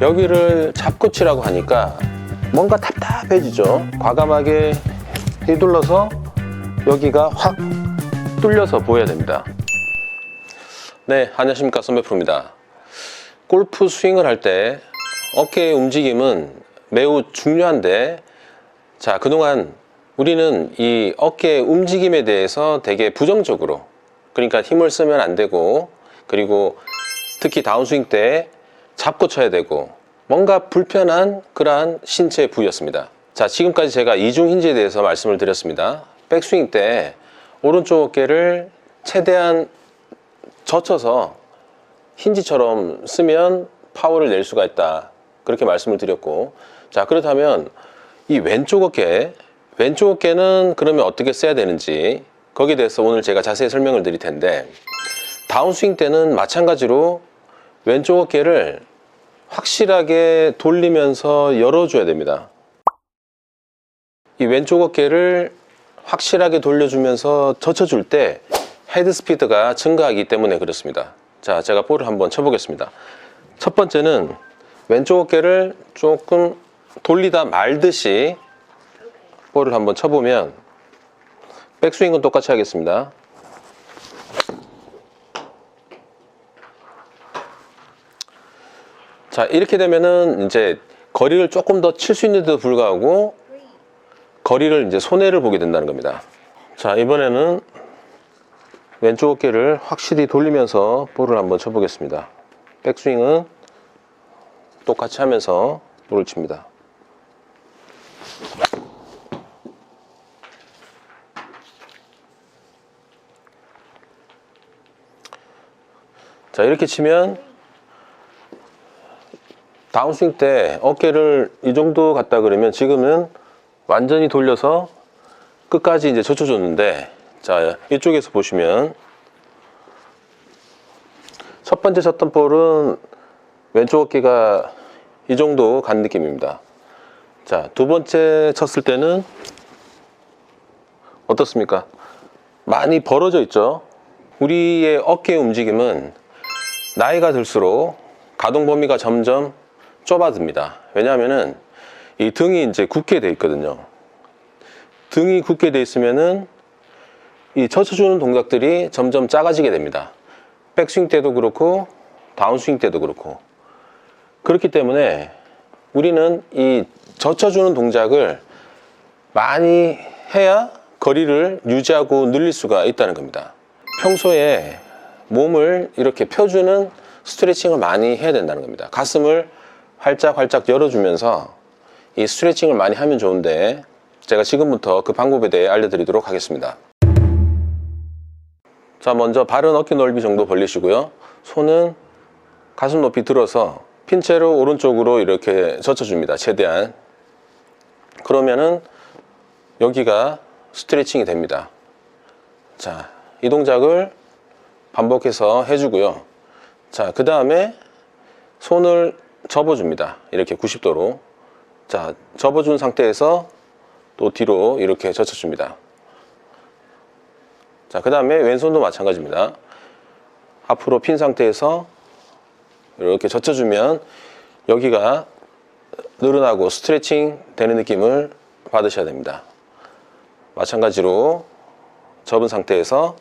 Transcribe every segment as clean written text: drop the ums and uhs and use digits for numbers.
여기를 잡고치라고 하니까 뭔가 답답해지죠. 과감하게 휘둘러서 여기가 확 뚫려서 보여야 됩니다. 네, 안녕하십니까, 선배 프로입니다. 골프 스윙을 할 때 어깨의 움직임은 매우 중요한데, 자, 그동안 우리는 이 어깨의 움직임에 대해서 되게 부정적으로, 그러니까 힘을 쓰면 안 되고, 그리고 특히 다운스윙 때 잡고 쳐야 되고, 뭔가 불편한 그러한 신체 부위였습니다. 자, 지금까지 제가 이중 힌지에 대해서 말씀을 드렸습니다. 백스윙 때 오른쪽 어깨를 최대한 젖혀서 힌지처럼 쓰면 파워를 낼 수가 있다, 그렇게 말씀을 드렸고, 자, 그렇다면 이 왼쪽 어깨는 그러면 어떻게 써야 되는지, 거기에 대해서 오늘 제가 자세히 설명을 드릴 텐데, 다운스윙 때는 마찬가지로 왼쪽 어깨를 확실하게 돌리면서 열어줘야 됩니다. 이 왼쪽 어깨를 확실하게 돌려주면서 젖혀줄 때 헤드 스피드가 증가하기 때문에 그렇습니다. 자, 제가 볼을 한번 쳐보겠습니다. 첫 번째는 왼쪽 어깨를 조금 돌리다 말듯이 볼을 한번 쳐보면, 백스윙은 똑같이 하겠습니다. 자, 이렇게 되면은 이제 거리를 조금 더 칠 수 있는데도 불구하고 거리를 이제 손해를 보게 된다는 겁니다. 자, 이번에는 왼쪽 어깨를 확실히 돌리면서 볼을 한번 쳐보겠습니다. 백스윙은 똑같이 하면서 볼을 칩니다. 자, 이렇게 치면 다운스윙 때 어깨를 이 정도 갔다 그러면 지금은 완전히 돌려서 끝까지 이제 젖혀줬는데, 자, 이쪽에서 보시면 첫 번째 쳤던 볼은 왼쪽 어깨가 이 정도 간 느낌입니다. 자, 두 번째 쳤을 때는 어떻습니까? 많이 벌어져 있죠. 우리의 어깨 움직임은 나이가 들수록 가동 범위가 점점 좁아집니다. 왜냐하면은 이 등이 이제 굳게 돼 있거든요. 등이 굳게 돼 있으면은 이 젖혀주는 동작들이 점점 작아지게 됩니다. 백스윙 때도 그렇고 다운스윙 때도 그렇고. 그렇기 때문에 우리는 이 젖혀주는 동작을 많이 해야 거리를 유지하고 늘릴 수가 있다는 겁니다. 평소에 몸을 이렇게 펴주는 스트레칭을 많이 해야 된다는 겁니다. 가슴을 활짝 열어주면서 이 스트레칭을 많이 하면 좋은데, 제가 지금부터 그 방법에 대해 알려드리도록 하겠습니다. 자, 먼저 발은 어깨 넓이 정도 벌리시고요. 손은 가슴 높이 들어서 핀채로 오른쪽으로 이렇게 젖혀줍니다. 최대한. 그러면은 여기가 스트레칭이 됩니다. 자, 이 동작을 반복해서 해주고요. 자, 그 다음에 손을 접어줍니다. 이렇게 90도로. 자, 접어준 상태에서 또 뒤로 이렇게 젖혀줍니다. 자, 그 다음에 왼손도 마찬가지입니다. 앞으로 핀 상태에서 이렇게 젖혀주면 여기가 늘어나고 스트레칭 되는 느낌을 받으셔야 됩니다. 마찬가지로 접은 상태에서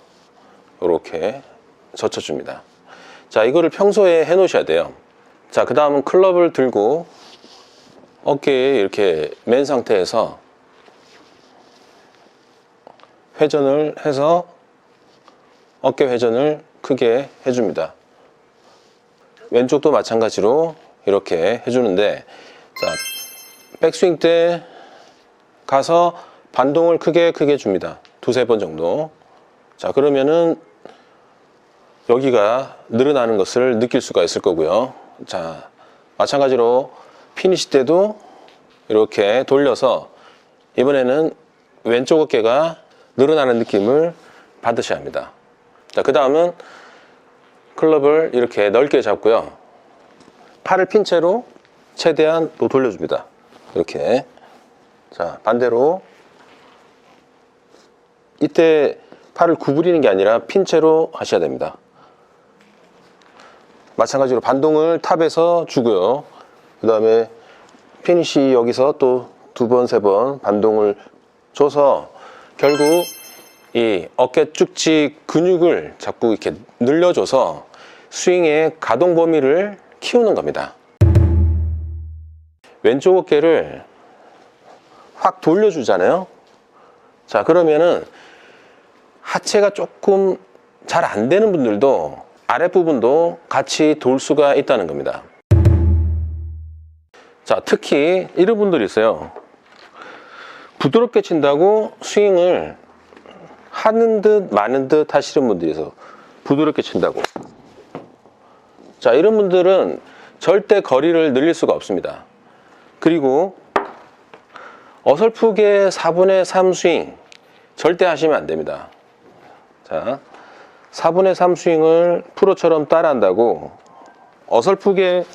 이렇게 젖혀줍니다. 자, 이거를 평소에 해 놓으셔야 돼요. 자, 그 다음은 클럽을 들고 어깨에 이렇게 맨 상태에서 회전을 해서 어깨 회전을 크게 해줍니다. 왼쪽도 마찬가지로 이렇게 해주는데, 자, 백스윙 때 가서 반동을 크게 줍니다. 두세 번 정도. 자, 그러면은 여기가 늘어나는 것을 느낄 수가 있을 거고요. 자, 마찬가지로 피니시 때도 이렇게 돌려서 이번에는 왼쪽 어깨가 늘어나는 느낌을 받으셔야 합니다. 자, 그 다음은 클럽을 이렇게 넓게 잡고요. 팔을 핀 채로 최대한 또 돌려줍니다. 이렇게. 자, 반대로. 이때 팔을 구부리는 게 아니라 핀 채로 하셔야 됩니다. 마찬가지로 반동을 탑에서 주고요. 그 다음에 피니시 여기서 또 2번, 3번 반동을 줘서 결국 이 어깨 축지 근육을 자꾸 이렇게 늘려줘서 스윙의 가동 범위를 키우는 겁니다. 왼쪽 어깨를 확 돌려주잖아요. 자, 그러면은 하체가 조금 잘 안 되는 분들도 아랫부분도 같이 돌 수가 있다는 겁니다. 자, 특히 이런 분들이 있어요. 부드럽게 친다고 스윙을 하는 듯 마는 듯 하시는 분들이 있어요. 부드럽게 친다고. 자, 이런 분들은 절대 거리를 늘릴 수가 없습니다. 그리고 어설프게 4분의 3 스윙 절대 하시면 안 됩니다. 자, 4분의 3 스윙을 프로처럼 따라한다고 어설프게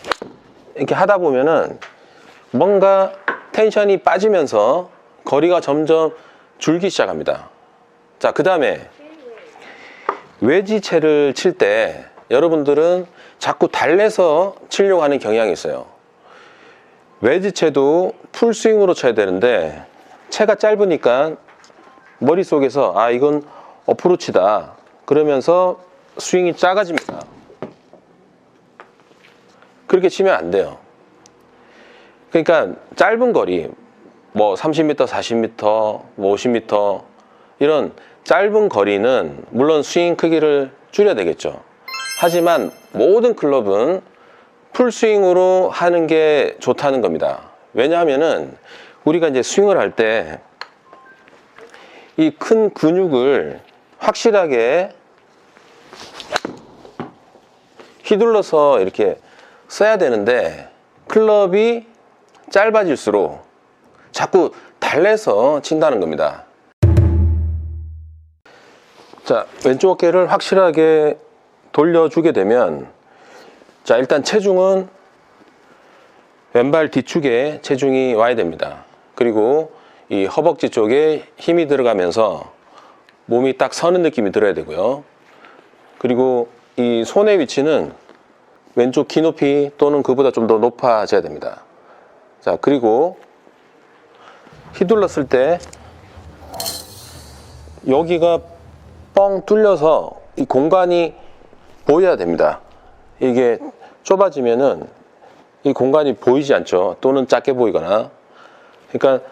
이렇게 하다 보면은 뭔가 텐션이 빠지면서 거리가 점점 줄기 시작합니다. 자, 그 다음에 외지채를 칠 때 여러분들은 자꾸 달래서 치려고 하는 경향이 있어요. 외지채도 풀스윙으로 쳐야 되는데 채가 짧으니까 머릿속에서 아, 이건 어프로치다 그러면서 스윙이 작아집니다. 그렇게 치면 안 돼요. 그러니까 짧은 거리 뭐 30m, 40m, 뭐 50m 이런 짧은 거리는 물론 스윙 크기를 줄여야 되겠죠. 하지만 모든 클럽은 풀스윙으로 하는 게 좋다는 겁니다. 왜냐하면은 우리가 이제 스윙을 할 때 이 큰 근육을 확실하게 휘둘러서 이렇게 써야 되는데 클럽이 짧아질수록 자꾸 달래서 친다는 겁니다. 자, 왼쪽 어깨를 확실하게 돌려주게 되면 자, 일단 체중은 왼발 뒤축에 체중이 와야 됩니다. 그리고 이 허벅지 쪽에 힘이 들어가면서 몸이 딱 서는 느낌이 들어야 되고요. 그리고 이 손의 위치는 왼쪽 키 높이 또는 그보다 좀 더 높아져야 됩니다. 자, 그리고 휘둘렀을 때 여기가 뻥 뚫려서 이 공간이 보여야 됩니다. 이게 좁아지면은 이 공간이 보이지 않죠. 또는 작게 보이거나. 그러니까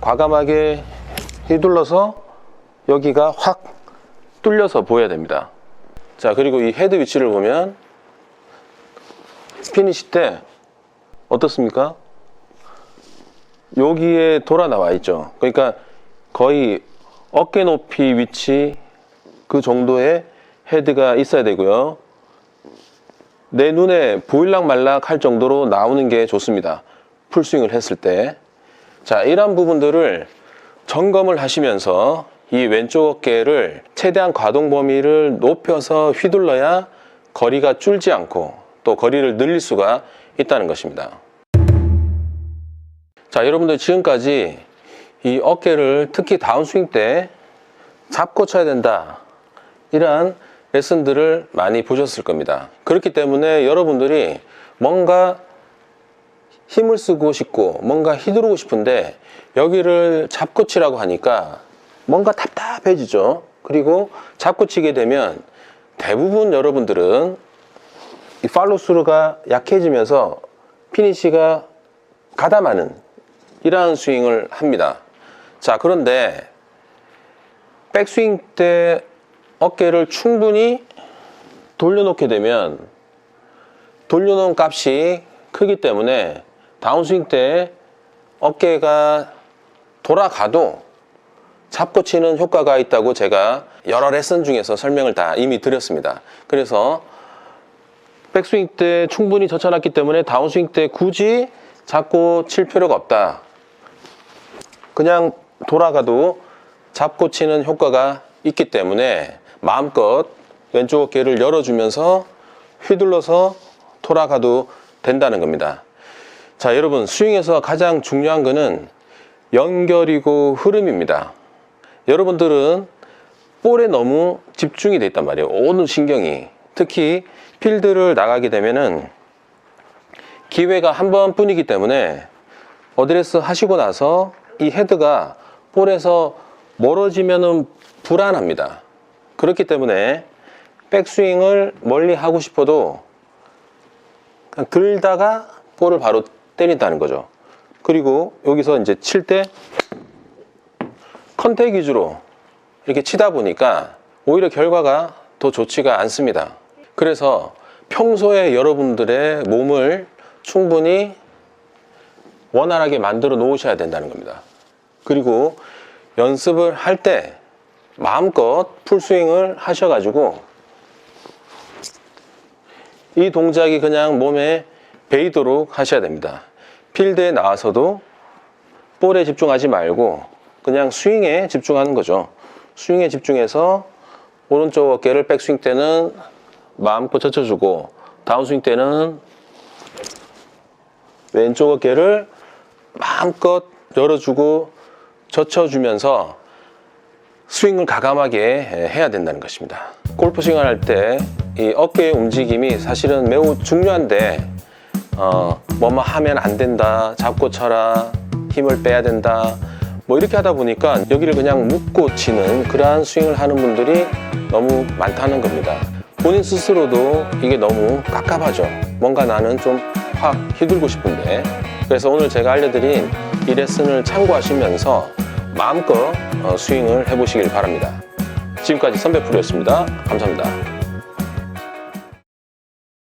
과감하게 휘둘러서 여기가 확 뚫려서 보여야 됩니다. 자, 그리고 이 헤드 위치를 보면 피니시 때 어떻습니까? 여기에 돌아 나와 있죠. 그러니까 거의 어깨 높이 위치 그 정도의 헤드가 있어야 되고요. 내 눈에 보일락 말락 할 정도로 나오는 게 좋습니다. 풀스윙을 했을 때. 자, 이런 부분들을 점검을 하시면서 이 왼쪽 어깨를 최대한 가동 범위를 높여서 휘둘러야 거리가 줄지 않고 또 거리를 늘릴 수가 있다는 것입니다. 자, 여러분들 지금까지 이 어깨를 특히 다운스윙 때 잡고 쳐야 된다, 이러한 레슨들을 많이 보셨을 겁니다. 그렇기 때문에 여러분들이 뭔가 힘을 쓰고 싶고 뭔가 휘두르고 싶은데 여기를 잡고 치라고 하니까 뭔가 답답해지죠. 그리고 잡고 치게 되면 대부분 여러분들은 이 팔로스루가 약해지면서 피니시가 가담하는 이러한 스윙을 합니다. 자, 그런데 백스윙 때 어깨를 충분히 돌려놓게 되면 돌려놓은 값이 크기 때문에 다운스윙 때 어깨가 돌아가도 잡고 치는 효과가 있다고 제가 여러 레슨 중에서 설명을 다 이미 드렸습니다. 그래서 백스윙 때 충분히 젖혀놨기 때문에 다운스윙 때 굳이 잡고 칠 필요가 없다. 그냥 돌아가도 잡고 치는 효과가 있기 때문에 마음껏 왼쪽 어깨를 열어주면서 휘둘러서 돌아가도 된다는 겁니다. 자, 여러분, 스윙에서 가장 중요한 거는 연결이고 흐름입니다. 여러분들은 볼에 너무 집중이 돼 있단 말이에요. 온 신경이. 특히 필드를 나가게 되면은 기회가 한 번뿐이기 때문에 어드레스 하시고 나서 이 헤드가 볼에서 멀어지면은 불안합니다. 그렇기 때문에 백스윙을 멀리 하고 싶어도 그냥 들다가 볼을 바로 때린다는 거죠. 그리고 여기서 이제 칠 때 컨택 위주로 이렇게 치다 보니까 오히려 결과가 더 좋지가 않습니다. 그래서 평소에 여러분들의 몸을 충분히 원활하게 만들어 놓으셔야 된다는 겁니다. 그리고 연습을 할 때 마음껏 풀스윙을 하셔가지고 이 동작이 그냥 몸에 배이도록 하셔야 됩니다. 필드에 나와서도 볼에 집중하지 말고 그냥 스윙에 집중하는 거죠. 스윙에 집중해서 오른쪽 어깨를 백스윙 때는 마음껏 젖혀주고 다운스윙 때는 왼쪽 어깨를 마음껏 열어주고 젖혀주면서 스윙을 가감하게 해야 된다는 것입니다. 골프 스윙을 할 때 이 어깨의 움직임이 사실은 매우 중요한데 뭐뭐 하면 안 된다, 잡고 쳐라, 힘을 빼야 된다, 뭐 이렇게 하다 보니까 여기를 그냥 묶고 치는 그러한 스윙을 하는 분들이 너무 많다는 겁니다. 본인 스스로도 이게 너무 깝깝하죠. 뭔가 나는 좀 확 휘둘고 싶은데. 그래서 오늘 제가 알려드린 이 레슨을 참고하시면서 마음껏 스윙을 해보시길 바랍니다. 지금까지 선배 프로였습니다. 감사합니다.